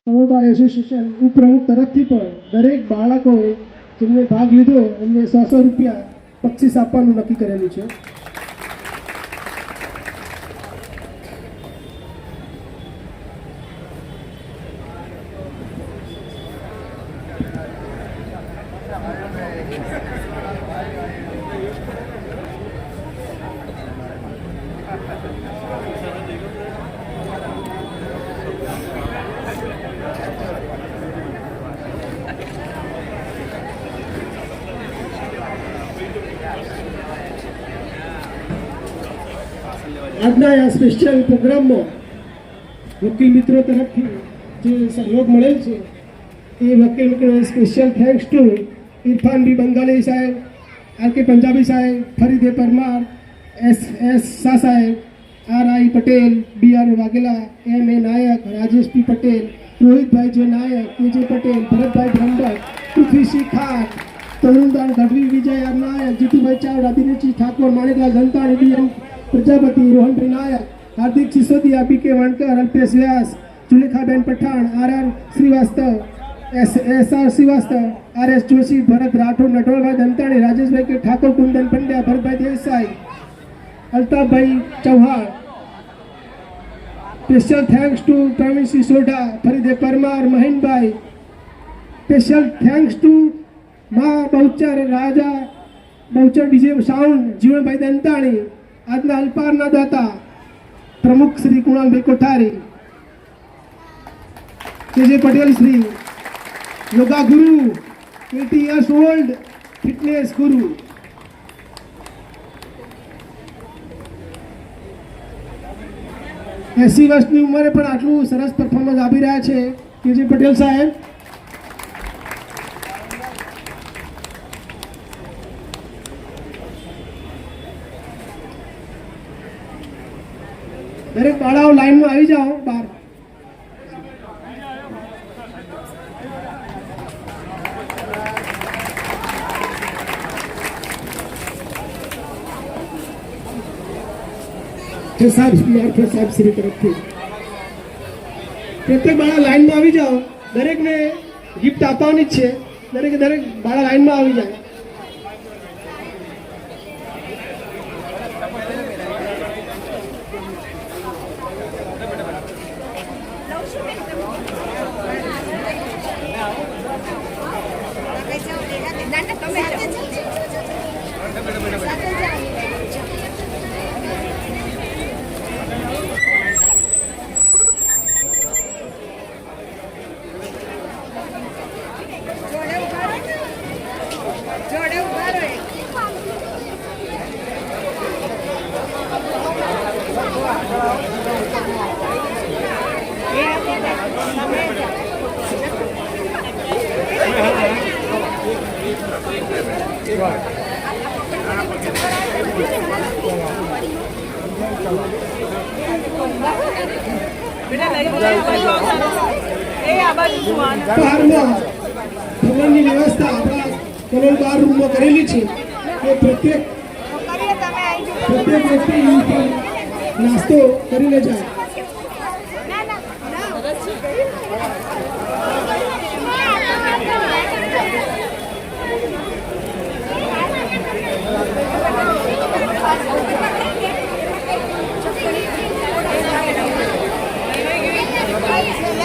સમુદાય એસોસિએશન ઉપપ્રમુખ તરફથી પણ દરેક બાળકો જેમને ભાગ લીધો એમને 100 રૂપિયા બક્ષિસ આપવાનું નક્કી કરેલું છે. આજના આ સ્પેશિયલ પ્રોગ્રામમાં વકીલ મિત્રો તરફથી જે સહયોગ મળેલ છે એ વકીલ સ્પેશિયલ થેન્ક્સ ટુ ઇરફાન બી બંગાલી સાહેબ, આર કે પંજાબી સાહેબ, ફરીદે પરમાર, એસ શાહ સાહેબ, RI Patel, BR Vaghela, MA નાયક, રાજેશ પી પટેલ, રોહિતભાઈ જે નાયક, KJ પટેલ, ભરતભાઈ બ્રહ્મભટ્ટ, પૃથ્વીસિંહ ખાન, તરુણદાન ગઢવી, વિજય આર નાયક, જીતુભાઈ ચાવડા, દિનેશજી ઠાકોર, માણેકલાલ ધનતાણી, DM પ્રજાપતિ, રોહનભાઈ નાયક, હાર્દિક સિસોદિયા, BK વણકર, અલ્પેશ વ્યાસ, જુલેખાબેન Pathan, RR Shrivastav, SR Shrivastav, RS Joshi, Bharat Rathod, નટવરભાઈ ધનતાણી, રાજેશભાઈ કે ઠાકોર, કુંદન પંડ્યા, ભરતભાઈ દેસાઈ, અલ્તાફભાઈ Chauhan. Special thanks to Pravinsinh Sodha, ફરીદે પરમાર, મહિનભાઈ. સ્પેશિયલ થેન્ક્સ ટુ મા બહુચર રાજા બહુચર ડીજે સાઉન્ડ, જીવણભાઈ દંતાણી. આજના અલ્પારના દાતા પ્રમુખ શ્રી કુણાલભાઈ કોઠારી, KJ પટેલ શ્રી, યોગા ગુરુ, 80 years old ફિટનેસ ગુરુ. એસી વર્ષની ઉંમરે પણ આટલું સરસ પરફોર્મન્સ આપી રહ્યા છે KJ પટેલ સાહેબ. દરેક બાળાઓ લાઈનમાં આવી જાઓ બહાર. સાહેબ શ્રી તરફથી પ્રત્યેક બાળા લાઈનમાં આવી જાઓ. દરેકને ગિફ્ટ આપવાની જ છે. દરેક બાળા લાઈનમાં આવી જાય. ભવનની વ્યવસ્થા આપણા કલોલ બાર રૂમમાં કરેલી છે. પ્રત્યેક વ્યક્તિ નાસ્તો કરીને જાય.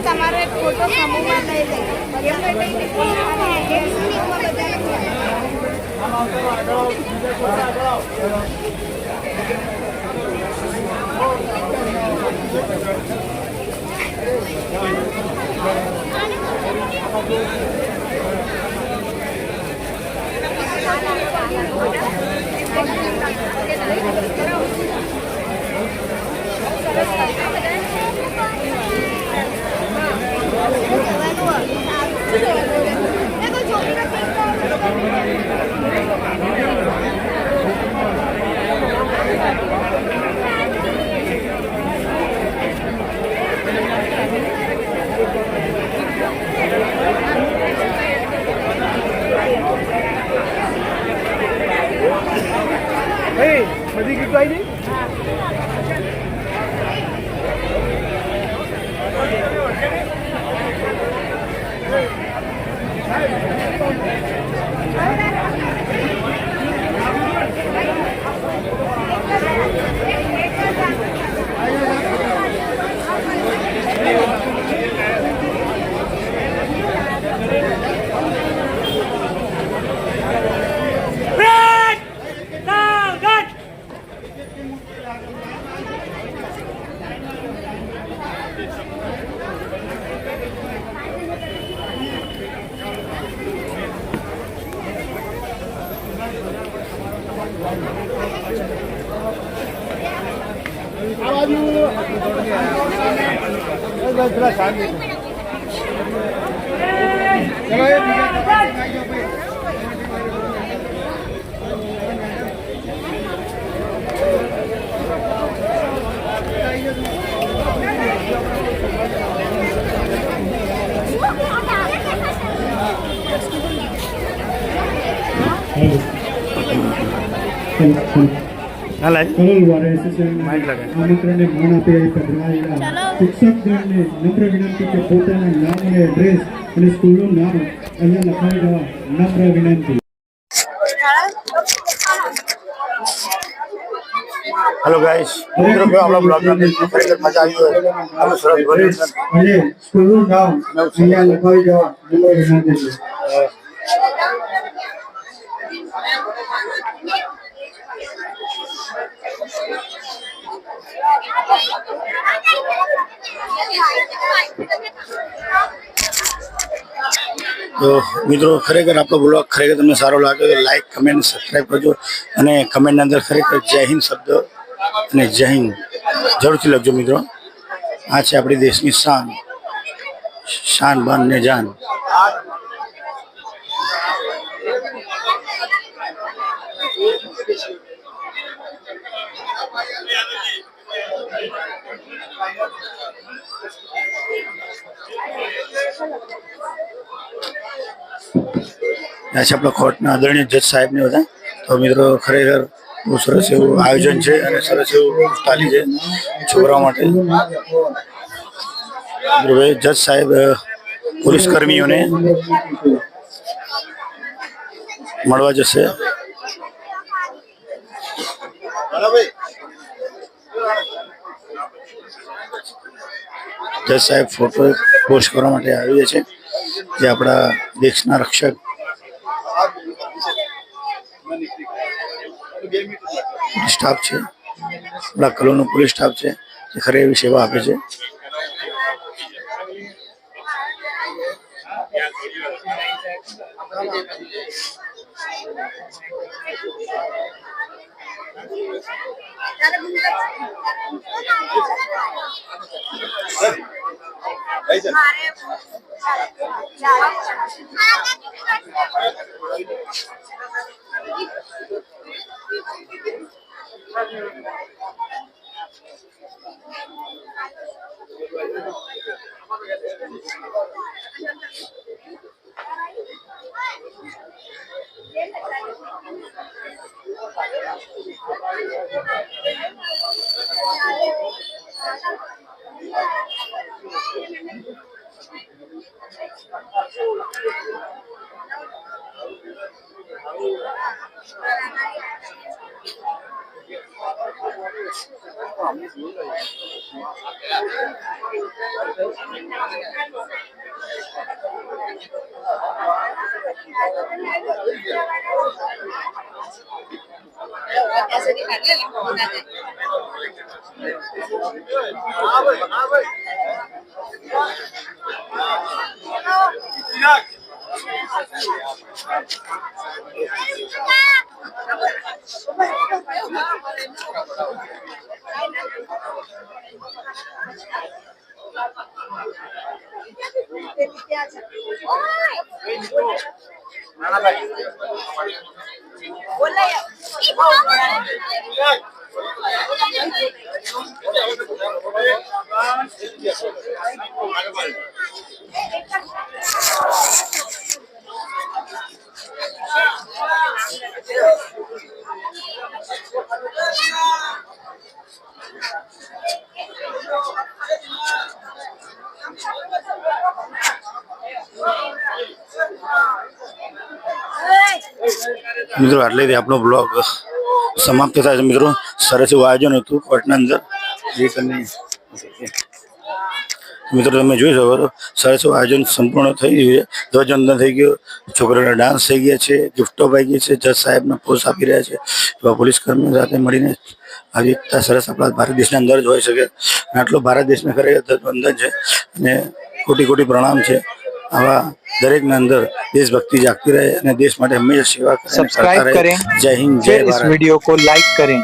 તમારો એક ફોટો સમૂહમાં લઈ લે. આમંત્રણને માન આપી પધરાયેલા શિક્ષકગણને નમ્ર વિનંતી કે પોતાના નામ અને એડ્રેસ અને સ્કૂલનું નામ અહીંયા લખાઈ જવા નમ્ર વિનંતી. હેલો ગાઈસ, મિત્રો આપણા બ્લોગમાં ખરેખર મજા આવી હોય આપણું સરસ ભર્યું અને સ્કૂલનું નામ અહીંયા લખાઈ જવા નમ્ર વિનંતી છે. તો મિત્રો ખરેખર આપણો બ્લોગ ખરેખર તમને સારો લાગે તો લાઈક કમેન્ટ સબસ્ક્રાઈબ કરજો અને કમેન્ટની અંદર ખરેખર જય હિન્દ શબ્દ અને જય હિન્દ જરૂરથી લખજો મિત્રો. આ છે આપણી દેશની શાન, શાન બાન ને જાન. આ છે આપણા કોર્ટના આદરણીય જજ સાહેબને બધા. તો મિત્રો ખરેખર બહુ સરસ એવું આયોજન છે અને સરસ એવું તાલી છે છોકરાઓ માટે. જજ સાહેબ પોલીસ કર્મીઓને મળવા જશે. જજ સાહેબ ફોટો પોસ્ટ કરવા માટે આવી છે, જે આપણા દેશના રક્ષક સ્ટાફ છે, આપણા કલોનો પોલીસ સ્ટાફ છે, જે ખરી એવી સેવા આપે છે. મિત્રો આટલેથી આપણો બ્લોગ સમાપ્ત થાય છે મિત્રો. સરસ એવું આયોજન હતું કોર્ટના અંદર. જે તમને મિત્રો તમે જોઈ શકો છો સરસ એવું આયોજન સંપૂર્ણ થઈ ગયું છે. ધ્વજવંદન થઈ ગયું, છોકરીઓના ડાન્સ થઈ ગયા છે, ગિફ્ટો પાઈ ગઈ છે, જજ સાહેબને પોઝ આપી રહ્યા છે. એવા પોલીસ કર્મીઓ સાથે મળીને આવી એકતા સરસ આપણા ભારત દેશના અંદર જ હોઈ શકે. અને આટલો ભારત દેશમાં ખરેખર ધ્વજવંદન છે અને કોટી કોટી પ્રણામ છે. આવા દરેકના અંદર દેશભક્તિ જાગતી રહે અને દેશ માટે હંમેશા સેવા કરે. सब्सक्राइब करें, जय हिंद, जय फिर इस भारत. वीडियो को लाइक करें.